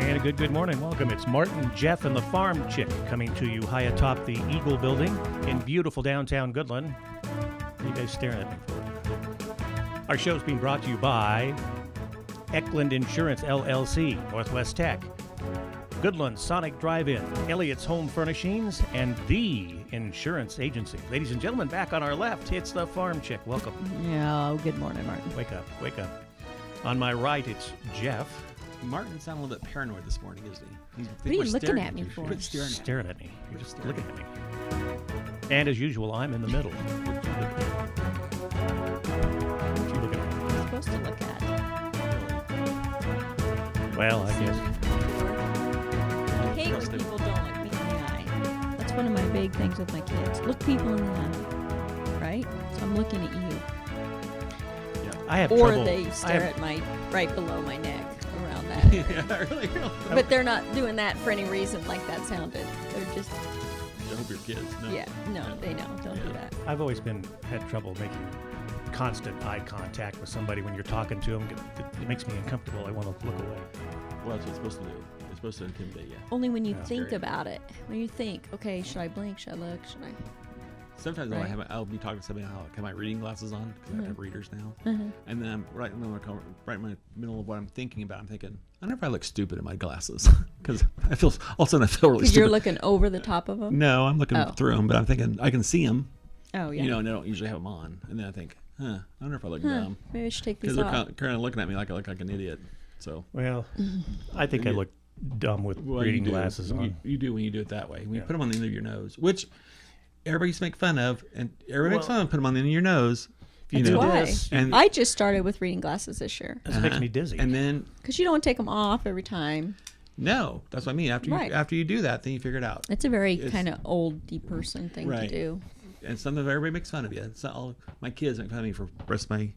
And a good morning. Welcome. It's Martin, Jeff, and the Farmchick coming to you high atop the Eagle Building in beautiful downtown Goodland. What are you guys staring at me for? Our show's being brought to you by Eckland Insurance, LLC, Northwest Tech, Goodland Sonic Drive-In, Elliott's Home Furnishings, and The Insurance Agency. Ladies and gentlemen, back on our left, it's the Farmchick. Welcome. Yeah, good morning, Martin. Wake up. On my right, it's Jeff. Martin sounded a little bit paranoid this morning, isn't he? What are you looking at me for? Staring at me. You're just looking at me. And as usual, I'm in the middle. What you looking at? You're supposed to look at. Well, I guess. I hate when people don't look me in the eye. That's one of my big things with my kids. Look people in the eye, right? So I'm looking at you. I have or trouble. they stare at my right below my neck around that. Yeah, really. But they're not doing that for any reason like that sounded. They're just. I hope your kids know. Yeah, no, they don't. Don't do that. I've always had trouble making constant eye contact with somebody when you're talking to them. It makes me uncomfortable. I want to look away. Well, that's what it's supposed to do. It's supposed to intimidate you. Only when you think Scary. about it. When you think, okay, should I blink? Should I look? Should I? Sometimes Right. I'll be talking to somebody, I'll have my reading glasses on, because I have readers now. And then I'm right in the middle of what I'm thinking about. I'm thinking, I wonder if I look stupid in my glasses. Because all of a sudden I feel really Because stupid. you're looking over the top of them? No, I'm looking Oh. through them, but I'm thinking, I can see them. Oh, yeah. You know, and I don't usually have them on. And then I think, I wonder if I look dumb. Maybe I should take Because these they're off. kind of looking at me like I look like an idiot. So. Well, I think I look dumb with reading glasses on. You do when you do it that way. When you put them on the end of your nose, which everybody used to make fun of, and everybody makes fun of put them on the end of your nose. That's why. And I just started with reading glasses this year. This makes me dizzy. And then Because you don't take them off every time. no, that's what I mean. After you do that, then you figure it out. It's a very kind of oldie person thing to Right. do. And sometimes everybody makes fun of you. It's not all my kids make fun of me for rest my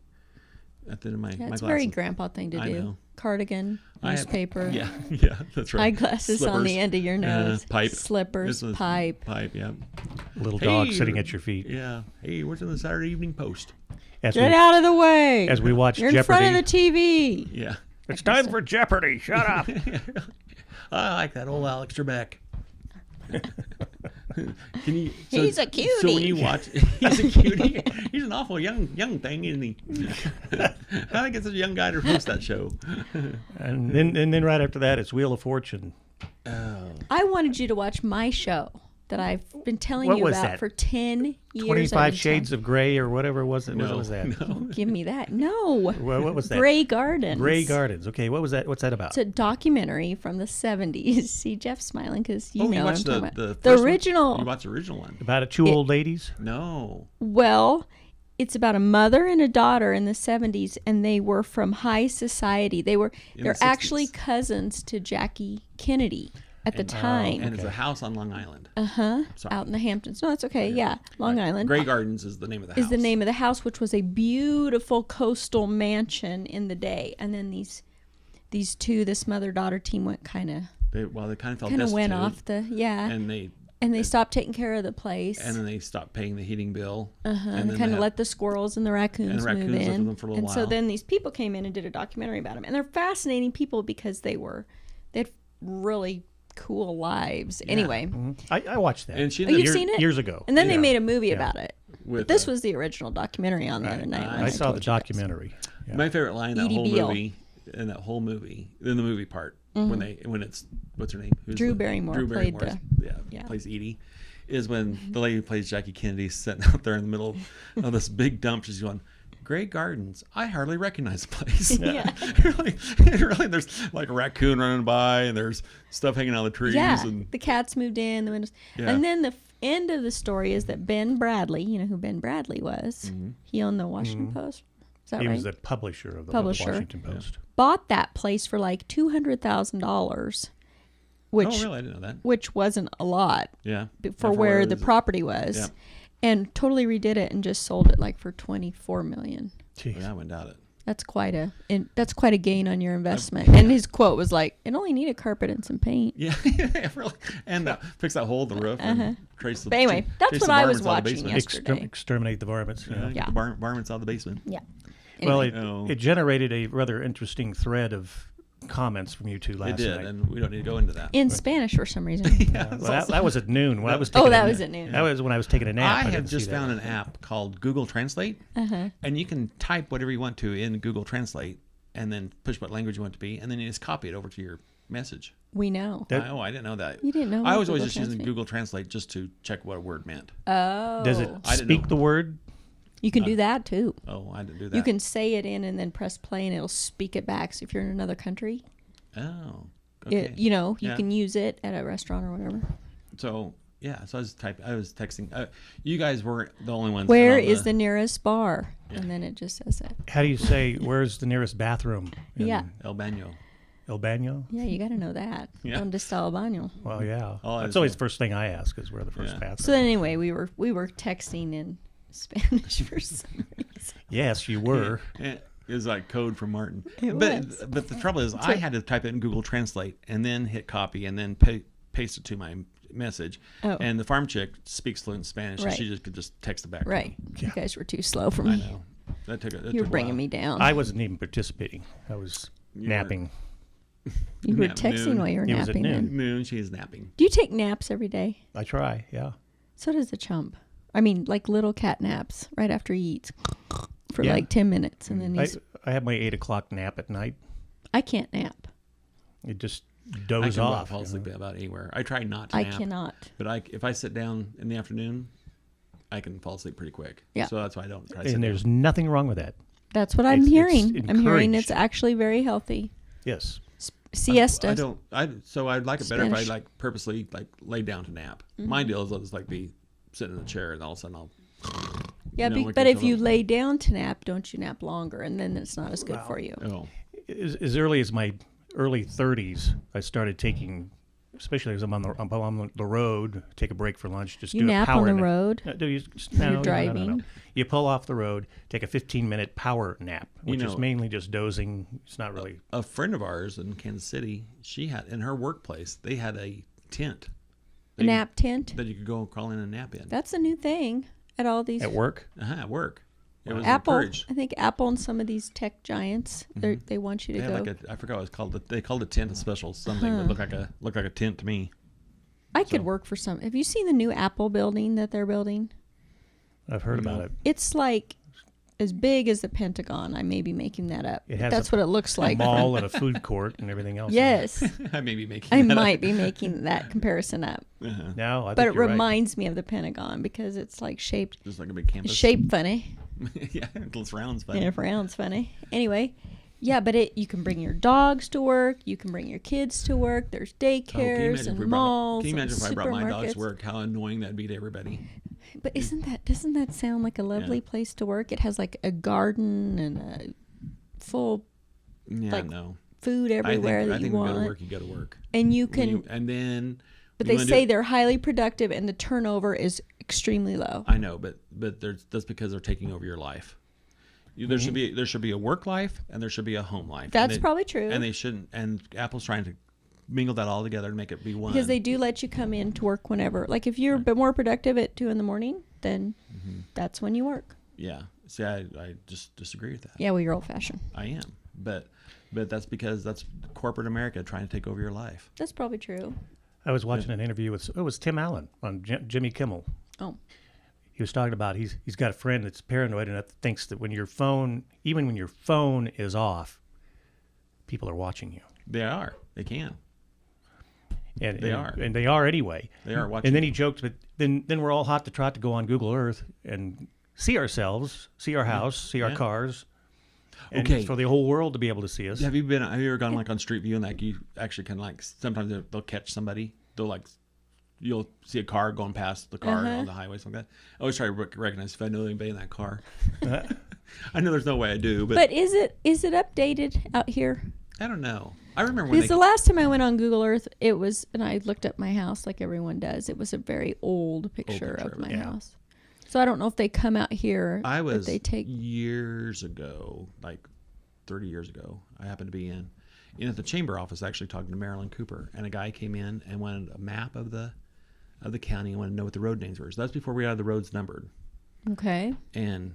at the end of my Yeah, my it's glasses. a very grandpa thing to I do. know. Cardigan, newspaper, Yeah, that's right. eyeglasses on the end of your nose, pipe, slippers, This was pipe. yeah. Little dog Hey, sitting at your feet. Yeah. Hey, what's in the Saturday Evening Post? As Get we, out of the way. as we watch You're in Jeopardy. front of the TV. Yeah. It's time for Jeopardy. Shut up. I like that old Alex Trebek. He's a cutie. So when you watch, he's a cutie. He's an awful young thing, isn't he? How do I get such a young guy to host that show? and then right after that, it's Wheel of Fortune. I wanted you to watch my show that I've been telling What you was about that? for 10 years. 25 Shades of Grey or whatever it was. What was that? Give me that. No. What was that? Grey Gardens. Grey Gardens. Okay, what was that? What's that about? It's a documentary from the 70s. See, Jeff's smiling because you know you what I'm watched talking the about. The first original. One? You watched the original one? About two old ladies? No. Well, it's about a mother and a daughter in the 70s, and they were from high society. They're the actually 60s. cousins to Jackie Kennedy at the time. And it's a house on Long Island. Out in the Hamptons. No, that's okay. Yeah, Long Island. Grey Gardens is the name of the house. Is the name of the house, which was a beautiful coastal mansion in the day. And then these two, this mother-daughter team went kind of They kind of fell went destitute, off the and they stopped taking care of the place. and then they stopped paying the heating bill. And they kind of let the squirrels and the raccoons, raccoons move lived with in. them for a little And so while. then these people came in and did a documentary about them. And they're fascinating people because they had really cool lives. Anyway, I watched that. And she you've seen it? years ago. and then they made a movie about it. With, This was the original documentary on the other night. when I saw the told you guys. documentary. Yeah. my favorite line in that Edie whole Beale. movie. In the movie part, when it's what's her name? Who's Drew Barrymore played Barrymore's- yeah. plays Edie. Is when the lady who plays Jackie Kennedy is sitting out there in the middle of this big dump. She's going, Grey Gardens. I hardly recognize the place. Yeah. really, there's like a raccoon running by, and there's stuff hanging out of the trees. Yeah, And the cats moved in, the windows. Yeah. And then the end of the story is that Ben Bradley, you know who Ben Bradley was? He owned the Washington Post. Is that He right? was the publisher of the Publisher. Washington Post. Bought that place for like $200,000, which oh, really? I didn't know that. which wasn't a lot Yeah. for And where it the is. property was. Yeah. And totally redid it and just sold it like for $24 million. Jeez. Yeah, I wouldn't doubt it. That's quite a gain on your investment. And his quote was like, "It only needed carpet and some paint." Yeah, really. And fix that hole in the roof and trace the. But anyway, that's trace what the I was varmints out of the watching basement. yesterday. Exterminate the varmints. Yeah, Yeah. get the varmints out of the basement. Yeah. Well, Anyway. it generated a rather interesting thread of comments from you two last It did, night. and we don't need to go into that. In Spanish for some reason. Yeah, Well, that was at noon. When I was Oh, taking that a was na- at noon. That was when I was taking a nap. I have didn't see just that. found an app called Google Translate, and you can type whatever you want to in Google Translate, and then push what language you want it to be, and then you just copy it over to your message. We know. That- I didn't know that. You didn't know I about was always Google just using Translate? Google Translate just to check what a word meant. Oh. Does it I didn't speak know. the word? You can do that too. Oh, I didn't do that. You can say it in and then press play and it'll speak it back. So if you're in another country, Oh, okay. you Yeah. can use it at a restaurant or whatever. So yeah, so I was texting. You guys weren't the only ones. Where that on is the nearest bar? And then it just says it. How do you say, where's the nearest bathroom? In Yeah. El Baño? El Baño? Yeah, you got to know that. Yeah. Donde está el baño? Well, yeah. Oh, That's that's always cool. the first thing I ask is where the first Yeah. bathroom. So then anyway, we were texting in Spanish for some reason. Yes, you were. It was like code from Martin. It but was. but the trouble is, I had to type it in Google Translate and then hit copy and then paste it to my message. Oh. And the farm chick speaks fluent Spanish, and Right. she just could just text it back. to Right. me. You guys were too slow for I me. know. That took. That You took were a bringing while. me down. I wasn't even participating. I was You napping. You were Nap texting noon. while you were It was at napping. noon. Then. Noon, she is napping. Do you take naps every day? I try, yeah. So does the chump. I mean, like little cat naps right after he eats for Yeah. like 10 minutes. And then I have my 8 o'clock nap at night. I can't nap. It just I doze can off. fall you asleep know. about anywhere. I try not to I nap. cannot. But if I sit down in the afternoon, I can fall asleep pretty quick. Yeah. So that's why I don't try to sit And down. there's nothing wrong with that. That's what I'm It's hearing. I'm hearing encouraged. it's actually very healthy. Yes. Siesta. I don't. So I'd like it better if I Spanish. like purposely like lay down to nap. Mm-hmm. My deal is I'll just like be sitting in a chair and all of a sudden I'll. Yeah, you know, like but there's if a you little- lay down to nap, don't you nap longer, and then it's not as good Wow. for you. Oh, As early as my early 30s, I started taking, especially as I'm on the road, take a break for lunch, just You do a nap power on the nap. road? No, You're no. driving? You pull off the road, take a 15-minute power nap, You which is know- mainly just dozing. It's not really. a friend of ours in Kansas City, she had in her workplace they had a tent. A nap tent? that you could go and crawl in and nap in. That's a new thing at all these. At work? At work. It was Apple, encouraged. I think Apple and some of these tech giants, they want you to They go. had like I forgot what it's called. They called a tent a special something that looked like a tent to me. I could work for some. Have you seen the new Apple building that they're building? I've heard about No. it. It's like as big as the Pentagon. I may be making that up. It has That's a- what it looks A like. mall and a food court and everything else. Yes, I may be making. I that might up. be making that comparison up. No, I But think it you're right. reminds me of the Pentagon because it's like shaped Just like a big campus. funny. Yeah, it looks rounds, but And it rounds funny. Anyway, yeah, but you can bring your dogs to work. You can bring your kids to work. There's daycares and malls. Can you and imagine if I brought my dogs supermarkets. to work? How annoying that'd be to everybody. But doesn't that sound like a lovely place to work? It has like a garden and a full Yeah, Like, no. food everywhere I that think you when you go to want. work, you go to work. And you can, And then. but you they wanna say do- they're highly productive and the turnover is extremely low. I know, but that's because they're taking over your life. There should be a work life and there should be a home life. And That's they- probably true. And they shouldn't. And Apple's trying to mingle that all together and make it be one. Because they do let you come in to work whenever. Like if you're a bit more productive at 2 a.m, then that's when you work. Yeah. See, I just disagree with that. Yeah, well, you're old fashioned. I am, but that's because that's corporate America trying to take over your life. That's probably true. I was watching an interview with, it was Tim Allen on Jimmy Kimmel. Oh, He was talking about he's got a friend that's paranoid and that thinks that even when your phone is off, people are watching you. They are. They can. And They are. And they are anyway. They are watching. And then he joked, but then we're all hot to trot to go on Google Earth and see ourselves, see our house, see our Yeah. cars. And Okay. for the whole world to be able to see us. Have you ever gone like on Street View and like you actually can like sometimes they'll catch somebody. You'll see a car going past the car on the highway, something like that. I always try to recognize if I know anybody in that car. I know there's no way I do, but is it updated out here? I don't know. I remember when Because the last time I went on Google Earth, it was, and I looked up my house like everyone does. It was a very old picture picture of of my it, yeah. house. So I don't know if they come out here. I if was they take. years ago, like 30 years ago, I happened to be in at the chamber office actually talking to Marilyn Cooper, and a guy came in and wanted a map of the county and wanted to know what the road names were. So that's before we had the roads numbered. Okay. And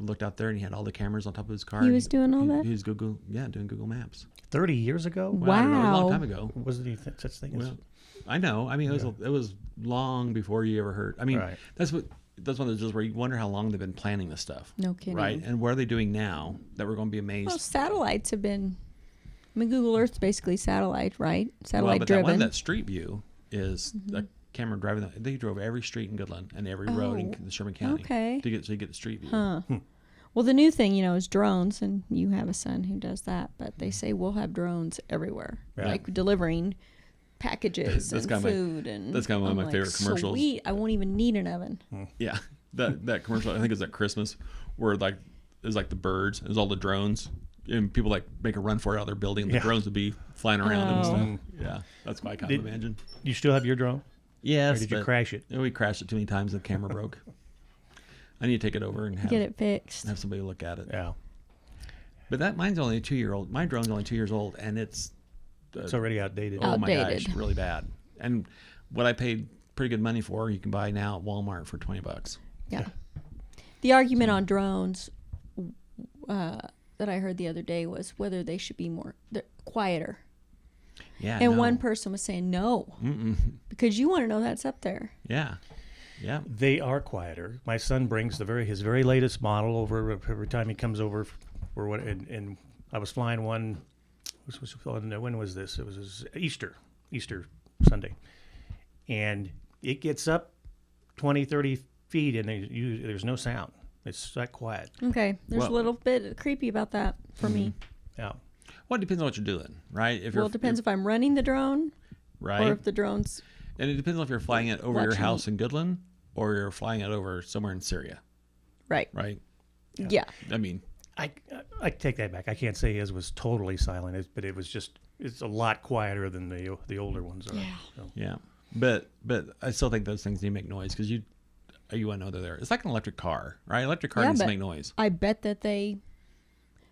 looked out there and he had all the cameras on top of his car. He was doing all that? He was doing Google Maps. 30 years ago? Well, I don't know, it was a long Wow. time ago. Was there such thing as... Well, I know. I mean, it was long before you ever heard. I mean, Right. that's one of those deals where you wonder how long they've been planning this stuff. No kidding. Right? And what are they doing now that we're going to be amazed? Well, satellites have been. I mean, Google Earth's basically satellite, right? Well, Satellite but driven. that Street View is a camera driving. They drove every street in Goodland and every road in Oh, Sherman County okay. so you get the Street View. Huh. Well, the new thing, is drones, and you have a son who does that. But they say we'll have drones everywhere, Yeah. like delivering packages That's and kinda food. And that's kinda one of I'm my favorite commercials. Sweet, I won't even need an oven. Yeah, that commercial. I think it was at Christmas where it was like the birds. It was all the drones. And people make a run for it out of their building. The Yeah. drones would be flying around and Oh. stuff. Yeah, that's what I kind of imagine. You still have your drone? Yes, Or did you but crash it? We crashed it too many times. The camera broke. I need to take it over and Get it fixed. have somebody look at it. Yeah. But mine's only a 2-year-old. My drone's only 2 years old, and it's It's already outdated. oh my Outdated. gosh, really bad. And what I paid pretty good money for, you can buy now at Walmart for $20. Yeah. The argument on drones that I heard the other day was whether they should be quieter. Yeah, And no. one person was saying no, because you want to know that's up there. Yeah, yeah. They are quieter. My son brings his very latest model over every time he comes over for what. And I was flying one. When was this? It was Easter Sunday, and it gets up 20, 30 feet, and there's no sound. It's that quiet. Okay. There's Well- a little bit creepy about that for me. Yeah. Well, it depends on what you're doing, right? If Well, it depends if I'm running the drone right, or if the drone's. and it depends on if you're flying it over your Watching- house in Goodland or you're flying it over somewhere in Syria, Right. right? Yeah. I mean, I take that back. I can't say his was totally silent, but it's a lot quieter than the older ones are. Yeah. So. yeah. But I still think those things need to make noise because you want to know they're there. It's like an electric car, right? Electric car Yeah, needs to but- make noise. I bet that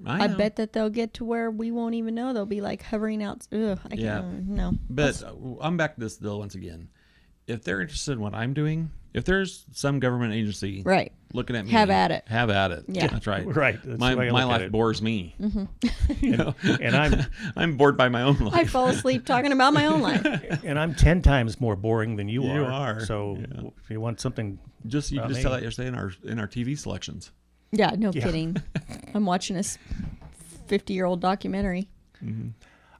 I know. bet that they'll get to where we won't even know. They'll be like hovering out. Ugh, I Yeah. can't. No. But I'm back to this deal once again. If they're interested in what I'm doing, if there's some government agency Right. looking at me, Have at it. Have at it. Yeah. That's right. Right. That's My the way I my look at life it. bores me. Mm-hmm. You know? And I'm bored by my own I life. fall asleep talking about my own life. And I'm 10 times more boring than you are. You are, So yeah. if you want something, Just you About just me. saw that yesterday in our TV selections. Yeah, no Yeah. kidding. I'm watching this 50-year-old documentary.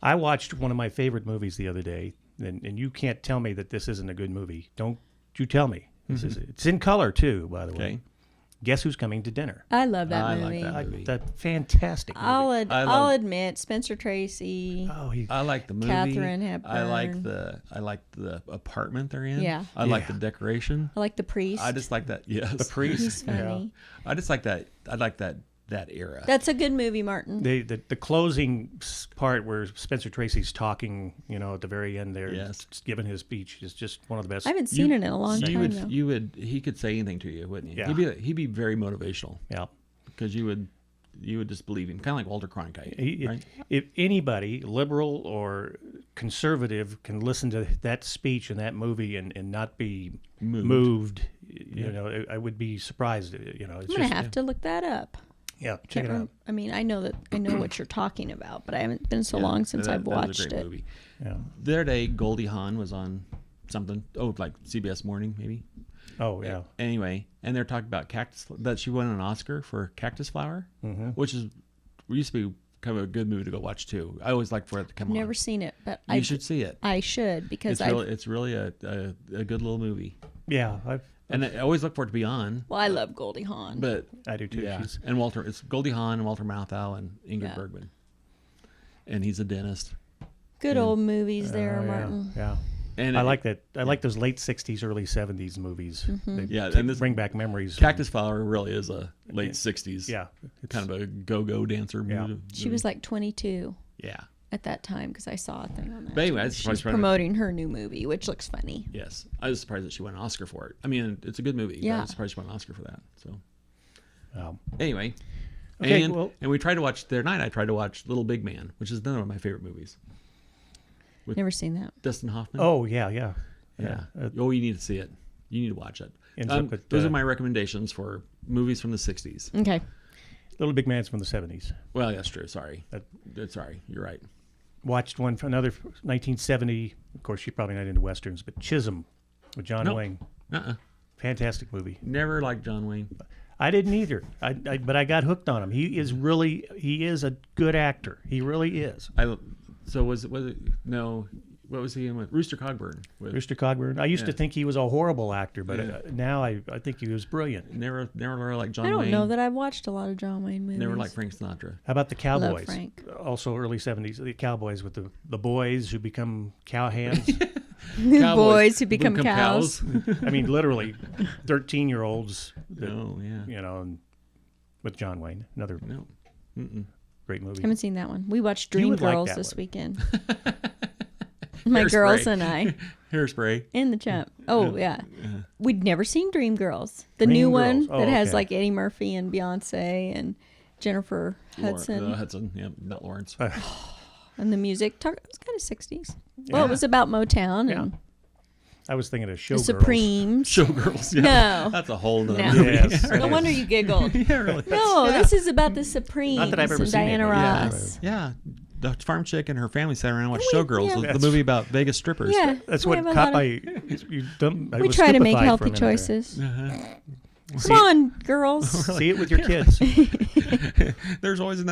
I watched one of my favorite movies the other day, and you can't tell me that this isn't a good movie. Don't you tell me. It's in color too, by the way. Okay. Guess Who's Coming to Dinner? I love that I like movie. that movie. That fantastic movie. I'll admit, Spencer Tracy. Oh, he, I like the movie. Katharine I like Hepburn. the apartment they're in. Yeah. I like Yeah. the decoration. I like the priest. I just like that. Yes. the priest. He's funny. I just like that. I like that era. That's a good movie, Martin. The closing part where Spencer Tracy's talking, at the very end there, Yes. just giving his speech is just one of the best. I haven't seen it in a long time, though. He could say anything to you, wouldn't he? Yeah. He'd be very motivational Yeah. because you would just believe him, kind of like Walter Cronkite, right? If anybody, liberal or conservative, can listen to that speech and that movie and not be moved, I would be surprised. It's I'm going to have to look that up. Yeah, check it out. I mean, I know what you're talking about, but I haven't been so long since I've That was a watched great it. movie. Yeah. The other day, Goldie Hawn was on something. Oh, like CBS Morning, maybe. Oh, yeah. Anyway, and they're talking about that she won an Oscar for Cactus Flower, which used to be kind of a good movie to go watch too. I always like for it to come on. Never seen it, but You should see it. I should because It's really a good little movie, Yeah, and I always look for it to be on. Well, I love Goldie Hawn. But I do too. yeah, She's, and it's Goldie Hawn and Walter Matthau and Ingrid Yeah. Bergman, and he's a dentist. Good old movies there, oh, Martin. yeah. And I like that. I like those late '60s, early '70s movies. They Yeah, and this bring back memories. Cactus Flower really is a late '60s, Yeah, it's, kind of a go-go dancer Yeah. movie. She was like 22 yeah. at that time because I saw a thing on that. But anyway, too. I was surprised She's trying to- promoting her new movie, which looks funny. Yes, I was surprised that she won an Oscar for it. I mean, it's a good movie. But I Yeah. was surprised she won an Oscar for that. So um, anyway, Okay, and well- we tried to watch the other night. I tried to watch Little Big Man, which is another one of my favorite movies. Never seen that. Dustin Hoffman. oh yeah. yeah. Uh, Oh, you need to see it. You need to watch it. Ends up with, Those are my recommendations for movies from the '60s. Okay. Little Big Man's from the 70s. Well, that's true. Sorry. Sorry. You're right. Watched one from another 1970. Of course, you're probably not into westerns, but Chisholm with John Nope. Wayne. Uh-uh. Fantastic movie. Never liked John Wayne. I didn't either. But I got hooked on him. He is a good actor. He really is. So was it? No. What was he in with? Rooster Cogburn. Rooster Cogburn. I used to think he was a horrible actor, but Yeah. now I think he was brilliant. Never really liked John I Wayne. don't know that I've watched a lot of John Wayne movies. Never liked Frank Sinatra. How about the Cowboys? Frank. Also early 70s. The Cowboys with the boys who become cowhands. Boys who become cows. I mean, literally 13-year-olds. Oh yeah. You know, and with John Wayne. Another No. Mm-mm. great movie. Haven't seen that one. We watched You would like Dreamgirls that this one. weekend. My Hairspray. girls and I. Hairspray. And the chump. Oh, yeah. We'd never seen Dreamgirls. The new one Dreamgirls. Oh, that has okay. like Eddie Murphy and Beyonce and Jennifer Hudson. Hudson. Yeah, not Lawrence. And the music. It was kind of 60s. Well, it was about Motown Yeah. and I was thinking of the Showgirls. Supremes. Showgirls. Yeah. No. That's a whole nother No. movie. Yes. No wonder you giggled. Yeah, really. No, this is about the Supremes Not that I've ever and seen it, Diana but yeah. Ross. Yeah. The farm chick and her family sat around and watched We- Showgirls, yeah. the movie about Vegas strippers. Yeah. That's we what have a caught lot of- my. I We was try to make stupefied for a healthy minute there. choices. See Come it- on, girls. See it with your kids. There's always a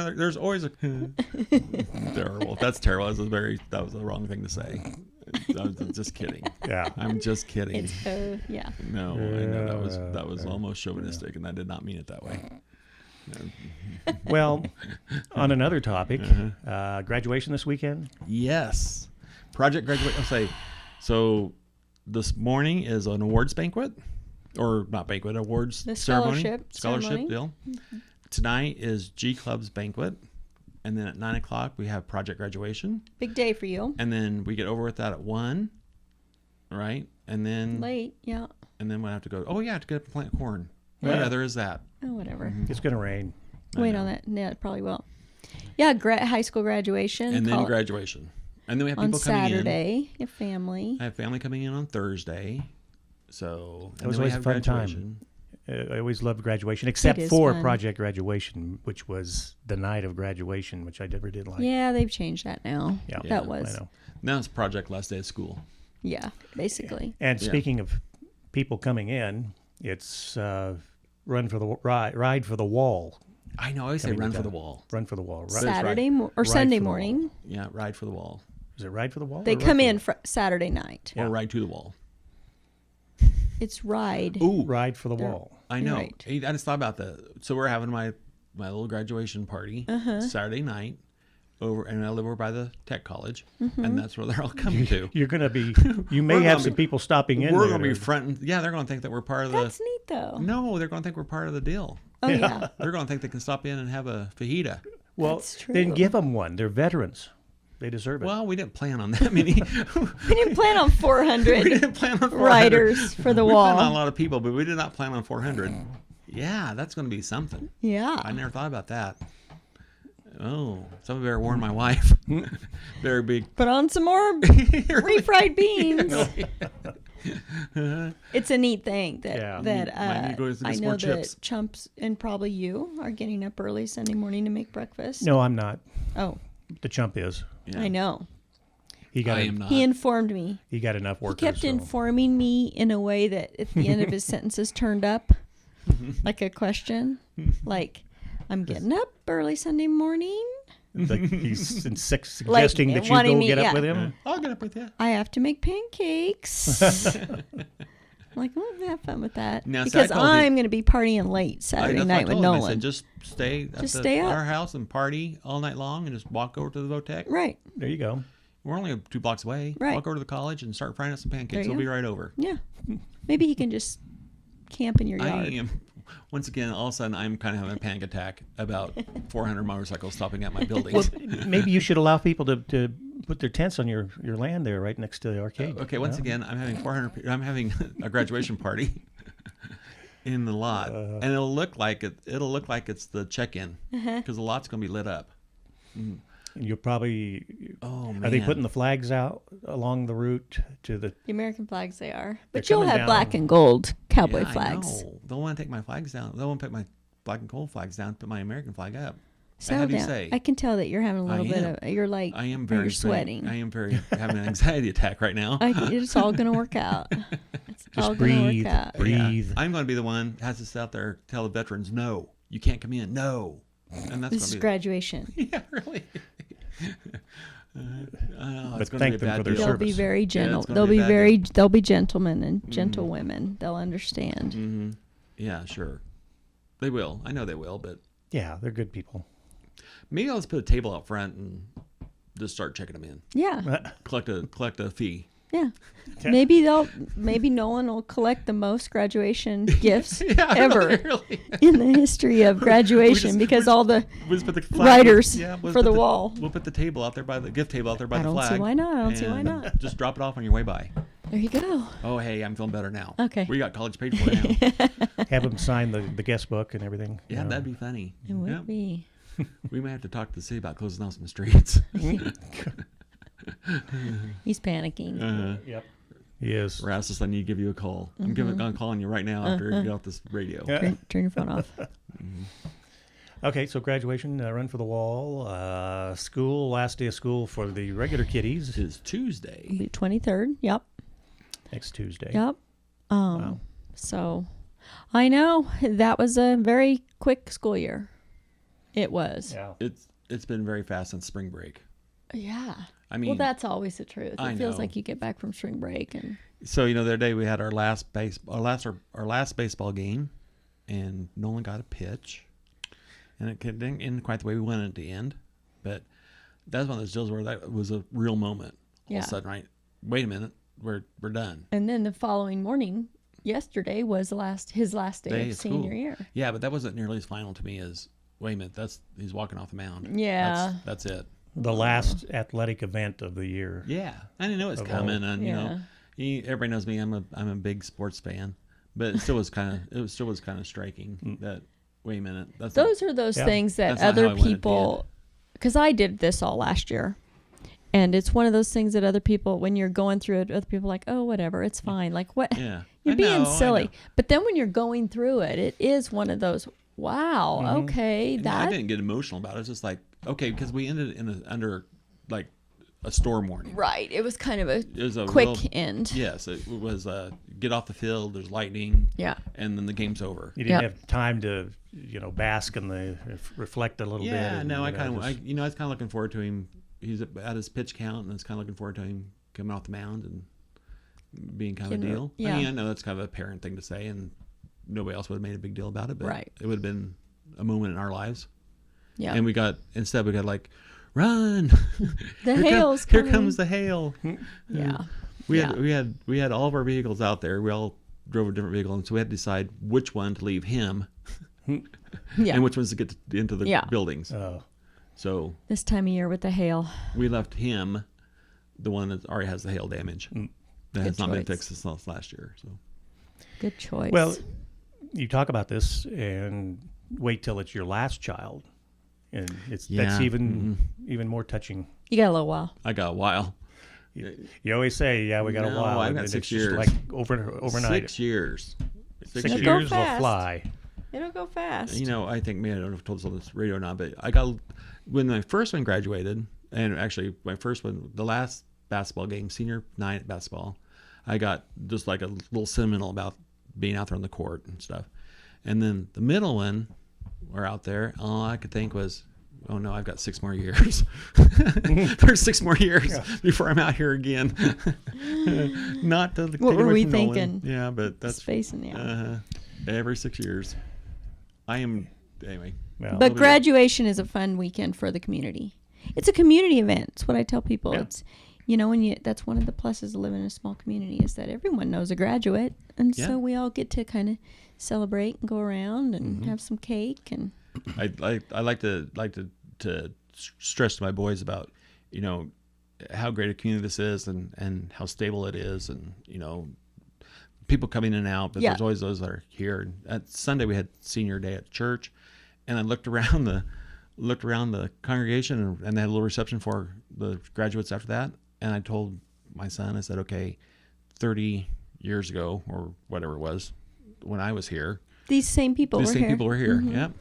terrible. That's terrible. That was the wrong thing to say. I was just kidding. Yeah. I'm just kidding. It's yeah. No, I know that was almost chauvinistic, and I did not mean it that way. Well, on another topic, graduation this weekend. Yes, project graduate. I'll say. So, this morning is an awards banquet, or not banquet, awards The ceremony, scholarship ceremony. deal. Tonight is G Club's banquet, and then at 9:00 we have project graduation, Big day for you. and then we get over with that at 1, right? And then Late, yeah. and then we have to go. Oh yeah, I have to get up and plant corn. Yeah. Yeah, there is that. Oh, whatever. It's going to rain. I Wait know. on that. Yeah, it probably will. Yeah, high school graduation. And then call- graduation, and then we have on people coming in. Saturday. Your family. I have family coming in on Thursday, so It was and then we always a have fun time. graduation. I always loved graduation, except is for fun. project graduation, which was the night of graduation, which I never did like. Yeah, they've changed that now. Yeah, Yeah, That was. I know. Now it's project last day of school. Yeah, basically. And Yeah. speaking of people coming in, it's ride for the wall. I know. I always say Coming run to for the town. wall. Run for the wall. Right. Saturday or Ride Sunday for the morning. Yeah, ride for the wall, Is it ride for the wall? They or come ride in for Saturday night. Yeah. or ride to the wall. It's ride. Ooh, ride for the They're- wall? I know. Right. I just thought about that. So we're having my little graduation party Saturday night over, and I live over by the tech college, and that's where they're all coming to. You're going to be. You may We're have gonna some be- people stopping in. We're there going to be to- fronting. Yeah, they're going to think that we're part of That's the. neat, though. No, they're going to think we're part of the deal. Oh, yeah. They're going to think they can stop in and have a fajita. Well, That's then true. give them one. They're veterans. They deserve it. Well, we didn't plan on that many. We didn't plan on we 400 didn't plan on 400. riders for the We planned on a wall. lot of people, but we did not plan on 400. Yeah, that's going to be something. Yeah. I never thought about that. Oh, some better warn my wife. Very big. Put on some more refried beans. It's a neat thing that Yeah. Might need to go get I some know more that chips. Chumps and probably you are getting up early Sunday morning to make breakfast. No, I'm not. Oh, The chump is. Yeah. I know. He got. I am not. He informed me. He got enough He work. kept informing me in a way that at the end of his sentences turned up like a question. Like, I'm getting up early Sunday morning. He's suggesting that you wanting go me- get up yeah. with him. I'll get up with you. I have to make pancakes. I'm like, have fun with that. Now, see, I because told you- I'm going to be partying late Saturday That's what I night with told him. I Nolan. said, just stay at Just stay up. our house and party all night long and just walk over to the Votech. Right. There you go. We're only 2 blocks away. Right. Walk over to the college and start frying up some There pancakes. you We'll be go. right over. Yeah. Maybe he can just camp in your I yard. am. Once again, all of a sudden, I'm kind of having a panic attack about 400 motorcycles stopping at my buildings. Maybe you should allow people to put their tents on your land there, right next to the arcade. Okay, once again, I'm having 400. I'm having a graduation party in the lot, and it'll look like it. It'll look like it's the check-in because the lot's going to be lit up. You'll probably. Oh man, Are they putting the flags out along the route to the? The American flags they are. They're But you'll coming have down. black and gold cowboy Yeah, flags. I know. They'll want to take my flags down. They'll want to put my black and gold flags down, put my American flag up. Settle how do you down. say? I can tell that you're having a little bit of. You're like. I am very You're sweating. I am very having an anxiety attack right now. It's all gonna work out. It's all breathe. gonna work out. Breathe. Yeah. I'm going to be the one that has to sit out there, tell the veterans, no, you can't come in, no. And that's This is going to be graduation. Yeah, really. But thank them for their They'll be service. very gentle. it's gonna They'll be a be bad very. day. They'll be gentlemen and gentle women. They'll understand. Mm-hmm. Yeah, sure. They will. I know they will, but Yeah, they're good people. maybe I'll just put a table out front and just start checking them in. Yeah. Collect a fee. Yeah. Okay. Maybe Nolan will collect the most graduation gifts Yeah, ever really. in the history of graduation because all the We'll just put the flag, writers we'll for put the wall. We'll put the table out there by the gift table out there by I the don't see flag. why not. I don't see why and not. Just drop it off on your way by. There you go. Oh, hey, I'm feeling better now. Okay. We got college paid for now. Have them sign the guest book and everything. Yeah, that'd be funny. It would Yep. be. We might have to talk to the city about closing down some streets. He's panicking. Yep. Yes. Rasmus, I need to give you a call. I'm calling you right now after you get off this radio. Yeah. Turn your phone off. Okay, so graduation, run for the wall, school, last day of school for the regular kiddies It is Tuesday. The 23rd. Yep. next Tuesday. Yep. Wow. So I know that was a very quick school year. It was. Yeah. It's been very fast since spring break. Yeah. I mean, Well, that's always the truth. I It feels know. like you get back from spring break and so the other day we had our last baseball game, and Nolan got a pitch, and it didn't end quite the way we wanted it to end, but that's one of those deals where that was a real moment. All of a sudden, right? Wait a minute, we're done. and then the following morning, yesterday was his last day of of senior school. year. Yeah, but that wasn't nearly as final to me as wait a minute, he's walking off the mound. Yeah. That's it. The last athletic event of the year. Yeah, I didn't know it was Of coming, and Yeah. everybody knows me. I'm a big sports fan, but it still was kind of striking that wait a minute, Those are those Yeah. things that That's not how I other wanted to people, because I did this all last year. And it's one of those things that other people, when you're going through it, other people are like, oh, whatever, it's fine. Like, what? Yeah, You're I being know, I silly. know. But then when you're going through it, it is one of those, wow, okay, No, I that. didn't get emotional about it. It's just like okay, because we ended under like a storm warning. Right. It was kind of a It was a quick real- end. Yes, it was get off the field. There's lightning. Yeah. and then the game's over. You didn't Yep. have time to, bask in the, reflect a little bit. Yeah, and, no, I just- was kind of looking forward to him. He's at his pitch count, and I was kind of looking forward to him coming off the mound and being kind of a Getting- deal. yeah. I mean, I know that's kind of a parent thing to say, and nobody else would have made a big deal about it, but Right. it would have been a moment in our lives. Yeah. And we got like, run! The Here hail's Here coming. comes the hail. Yeah. We Yeah. had all of our vehicles out there. We all drove a different vehicle, and so we had to decide which one to leave him Yeah. and which ones to get into the Yeah. buildings. Oh, So This time of year with the hail. we left him, the one that already has the hail damage. That has Good not been choice. fixed since last year. So Good choice. well, you talk about this and wait till it's your last child, and that's Yeah. even more touching. you got a little while. I got a while. You always say, "Yeah, we got a No, while," I've and got it's 6 just years. like overnight. 6 years. 6 6 It'll go years will fast. fly. It'll go fast. I think, man, I don't know if I've told this on this radio or not, but I got, when my first one graduated, and actually my first one, the last basketball game, senior night basketball, I got just like a little sentimental about being out there on the court and stuff. And then the middle one, we're out there, all I could think was, oh no, I've got 6 more years. There's 6 more years before I'm out here again. Not to take What it were away we from Nolan. thinking? Yeah, but that's Spacing the every 6 years. I am anyway. Well, But graduation is a fun weekend for the community. It's a community event. It's what I tell people. Yeah. It's, that's one of the pluses of living in a small community is that everyone knows a graduate, and Yeah. so we all get to kind of celebrate and go around and have some cake and. I like to stress to my boys about how great a community this is and how stable it is, and people coming in and out, but Yeah. there's always those that are here. And at Sunday we had senior day at church, and I looked around the congregation, and they had a little reception for the graduates after that. And I told my son, I said, okay, 30 years ago or whatever it was when I was here, These same people These were same here. people were here. Mhm. Yep.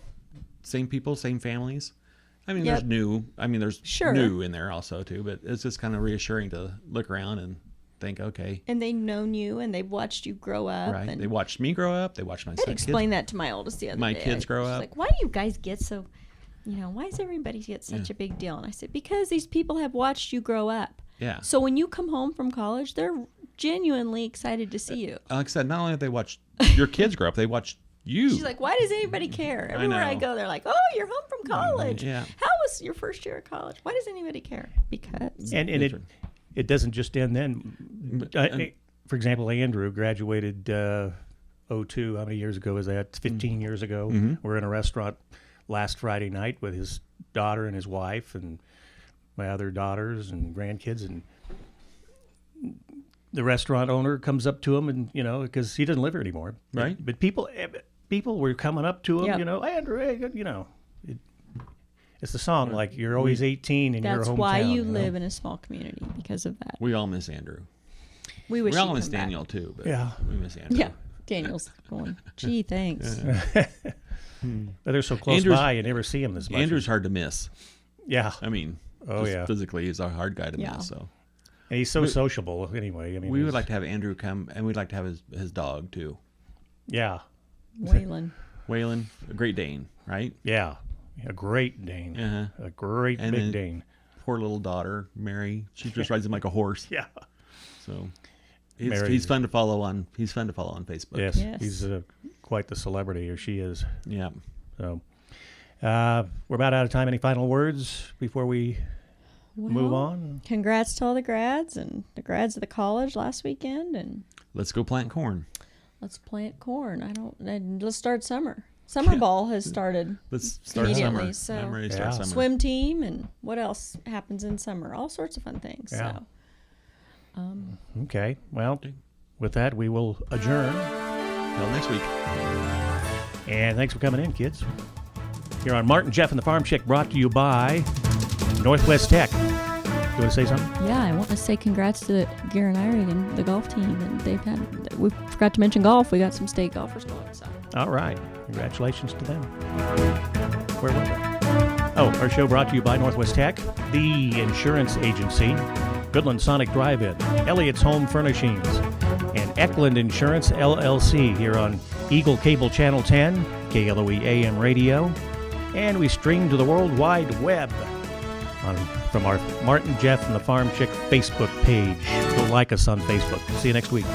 Same people, same families. I mean, Yep. there's new. I mean, there's Sure. new in there also too. But it's just kind of reassuring to look around and think, okay, And they've known you, and they've watched you grow up. right. And They watched me grow up. They watched my I'd son explain that to my oldest the other my day. kids grow She's up. like, why do you guys get so, why does everybody get such a big deal? And I said, because these people have watched you grow up. Yeah. So when you come home from college, they're genuinely excited to see you. Like I said, not only have they watched your kids grow up, they watched you. She's like, why does anybody care? Everywhere I know. go, they're like, oh, you're home from college. Yeah. How was your first year of college? Why does anybody care? Because. And it doesn't just end then. For example, Andrew graduated 02. How many years ago was that? 15 years ago. We're in a restaurant last Friday night with his daughter and his wife and my other daughters and grandkids, and the restaurant owner comes up to him, and because he doesn't live here anymore, Right. But people were coming up to him, Yep. Andrew, hey, it's the song like you're always 18 in your That's hometown. why you know? live in a small community, because of that. We all miss Andrew. We wish We all he'd miss come back. Daniel too, but Yeah. we miss Andrew. Yeah. Daniel's going, gee, thanks. But they're so close Andrew's- by, you never see them as much. Andrew's hard to miss. Yeah. I mean, Oh, just yeah. physically, he's a hard guy to Yeah. miss. So And he's so sociable anyway. I mean, we would he's- like to have Andrew come, and we'd like to have his dog too, Yeah. Waylon. Waylon, a Great Dane, right? Yeah. A great Dane. Uh-huh. A great And big then- Dane. Poor little daughter, Mary. She just rides him like a horse. Yeah. So Mary's- he's fun to follow on. He's fun to follow on Facebook. Yes. Yes. He's quite the celebrity, or she is. Yeah. So we're about out of time. Any final words before we move Well, on? Congrats to all the grads and the grads of the college last weekend, and Let's go plant corn. let's plant corn. And let's start summer. Summer ball has started. Let's start Immediately, summer. so- I'm ready to start Yeah. summer. Swim team, and what else happens in summer? All sorts of fun things. Yeah. So, Okay. Well, with that, we will adjourn. Till next week. And thanks for coming in, kids. Here on Martin, Jeff, and the Farm Chick, brought to you by Northwest Tech. You want to say something? yeah, I want to say congrats to Garen Eyring and the golf team, and we forgot to mention golf. We got some state golfers going. So. All right. Congratulations to them. Where was it? Oh, our show brought to you by Northwest Tech, the insurance agency, Goodland Sonic Drive-In, Elliott's Home Furnishings, and Eckland Insurance, LLC, here on Eagle Cable Channel 10, KLOE AM Radio, and we stream to the World Wide Web from our Martin, Jeff, and the Farm Chick Facebook page. Go like us on Facebook. See you next week.